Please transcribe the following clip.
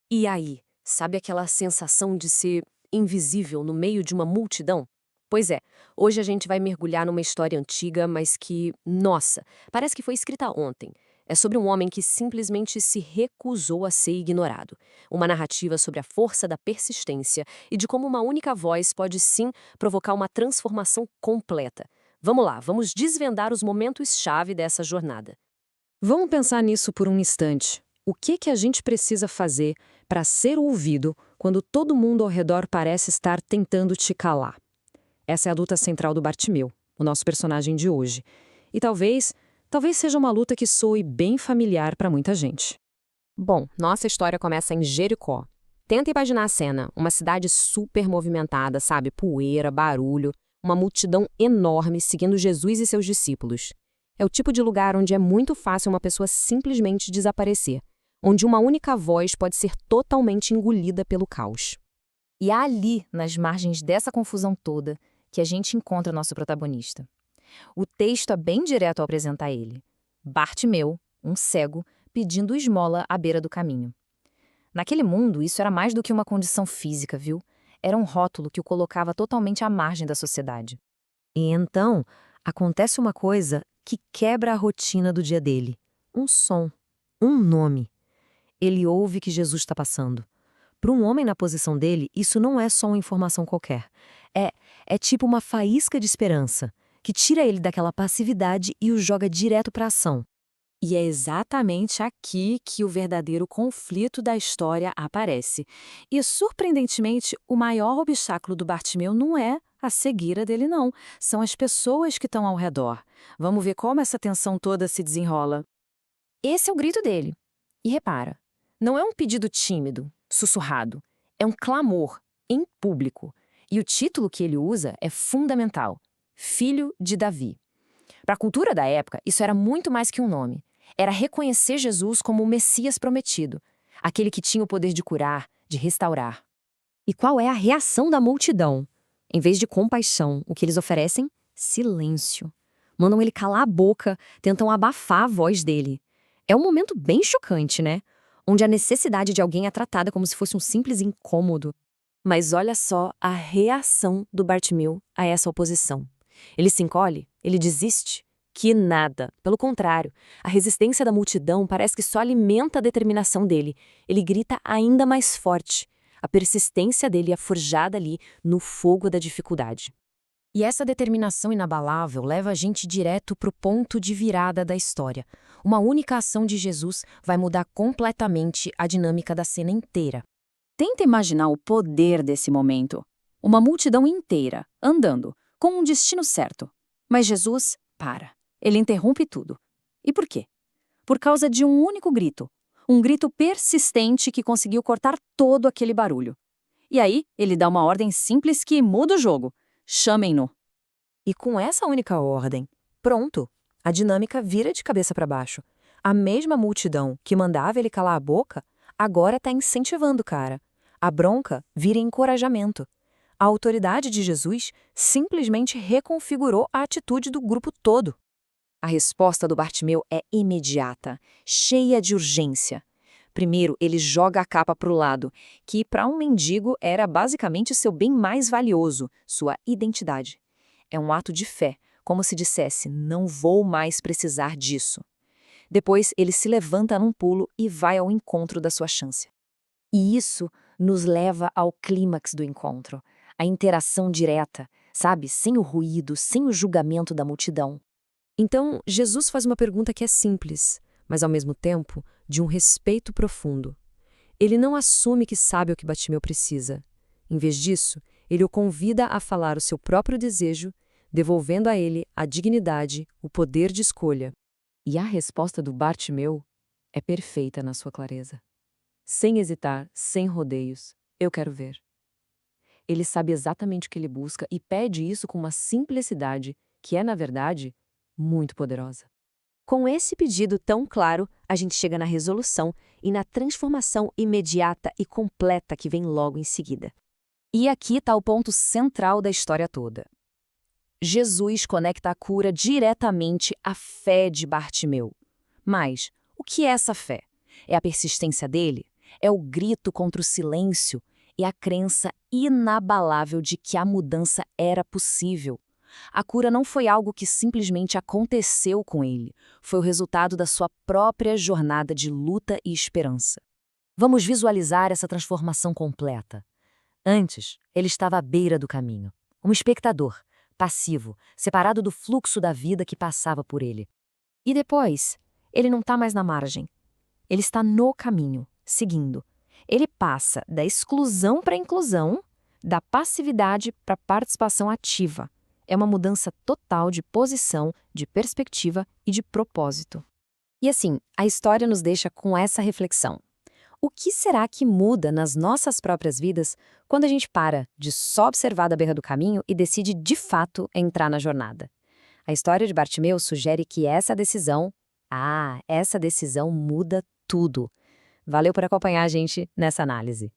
E aí, sabe aquela sensação de ser invisível no meio de uma multidão? Pois é, hoje a gente vai mergulhar numa história antiga, mas que, nossa, parece que foi escrita ontem. É sobre um homem que simplesmente se recusou a ser ignorado. Uma narrativa sobre a força da persistência e de como uma única voz pode sim provocar uma transformação completa. Vamos lá, vamos desvendar os momentos-chave dessa jornada. Vamos pensar nisso por um instante. O que a gente precisa fazer para ser ouvido quando todo mundo ao redor parece estar tentando te calar? Essa é a luta central do Bartimeu, o nosso personagem de hoje. E talvez seja uma luta que soe bem familiar para muita gente. Bom, nossa história começa em Jericó. Tenta imaginar a cena, uma cidade super movimentada, sabe? Poeira, barulho, uma multidão enorme seguindo Jesus e seus discípulos. É o tipo de lugar onde é muito fácil uma pessoa simplesmente desaparecer, onde uma única voz pode ser totalmente engolida pelo caos. E é ali, nas margens dessa confusão toda, que a gente encontra nosso protagonista. O texto é bem direto ao apresentar ele. Bartimeu, um cego, pedindo esmola à beira do caminho. Naquele mundo, isso era mais do que uma condição física, viu? Era um rótulo que o colocava totalmente à margem da sociedade. E então, acontece uma coisa que quebra a rotina do dia dele. Um som, um nome. Ele ouve que Jesus está passando. Para um homem na posição dele, isso não é só uma informação qualquer. É tipo uma faísca de esperança, que tira ele daquela passividade e o joga direto para a ação. E é exatamente aqui que o verdadeiro conflito da história aparece. E, surpreendentemente, o maior obstáculo do Bartimeu não é a cegueira dele, não. São as pessoas que estão ao redor. Vamos ver como essa tensão toda se desenrola. Esse é o grito dele. E repara, não é um pedido tímido, sussurrado. É um clamor, em público. E o título que ele usa é fundamental: Filho de Davi. Para a cultura da época, isso era muito mais que um nome. Era reconhecer Jesus como o Messias prometido, aquele que tinha o poder de curar, de restaurar. E qual é a reação da multidão? Em vez de compaixão, o que eles oferecem? Silêncio. Mandam ele calar a boca, tentam abafar a voz dele. É um momento bem chocante, né? Onde a necessidade de alguém é tratada como se fosse um simples incômodo. Mas olha só a reação do Bartimeu a essa oposição. Ele se encolhe, ele desiste. Que nada. Pelo contrário, a resistência da multidão parece que só alimenta a determinação dele. Ele grita ainda mais forte. A persistência dele é forjada ali no fogo da dificuldade. E essa determinação inabalável leva a gente direto para o ponto de virada da história. Uma única ação de Jesus vai mudar completamente a dinâmica da cena inteira. Tenta imaginar o poder desse momento. Uma multidão inteira, andando, com um destino certo. Mas Jesus para. Ele interrompe tudo. E por quê? Por causa de um único grito. Um grito persistente que conseguiu cortar todo aquele barulho. E aí, ele dá uma ordem simples que muda o jogo. Chamem-no. E com essa única ordem, pronto, a dinâmica vira de cabeça para baixo. A mesma multidão que mandava ele calar a boca, agora está incentivando o cara. A bronca vira encorajamento. A autoridade de Jesus simplesmente reconfigurou a atitude do grupo todo. A resposta do Bartimeu é imediata, cheia de urgência. Primeiro, ele joga a capa para o lado, que para um mendigo era basicamente seu bem mais valioso, sua identidade. É um ato de fé, como se dissesse, não vou mais precisar disso. Depois, ele se levanta num pulo e vai ao encontro da sua chance. E isso nos leva ao clímax do encontro, a interação direta, sabe? Sem o ruído, sem o julgamento da multidão. Então, Jesus faz uma pergunta que é simples, mas ao mesmo tempo de um respeito profundo. Ele não assume que sabe o que Bartimeu precisa. Em vez disso, ele o convida a falar o seu próprio desejo, devolvendo a ele a dignidade, o poder de escolha. E a resposta do Bartimeu é perfeita na sua clareza. Sem hesitar, sem rodeios, eu quero ver. Ele sabe exatamente o que ele busca e pede isso com uma simplicidade que é, na verdade, muito poderosa. Com esse pedido tão claro, a gente chega na resolução e na transformação imediata e completa que vem logo em seguida. E aqui está o ponto central da história toda. Jesus conecta a cura diretamente à fé de Bartimeu. Mas o que é essa fé? É a persistência dele? É o grito contra o silêncio e a crença inabalável de que a mudança era possível. A cura não foi algo que simplesmente aconteceu com ele, foi o resultado da sua própria jornada de luta e esperança. Vamos visualizar essa transformação completa. Antes, ele estava à beira do caminho, um espectador, passivo, separado do fluxo da vida que passava por ele. E depois, ele não está mais na margem. Ele está no caminho, seguindo. Ele passa da exclusão para a inclusão, da passividade para a participação ativa. É uma mudança total de posição, de perspectiva e de propósito. E assim, a história nos deixa com essa reflexão. O que será que muda nas nossas próprias vidas quando a gente para de só observar da beira do caminho e decide de fato entrar na jornada? A história de Bartimeu sugere que essa decisão muda tudo. Valeu por acompanhar a gente nessa análise.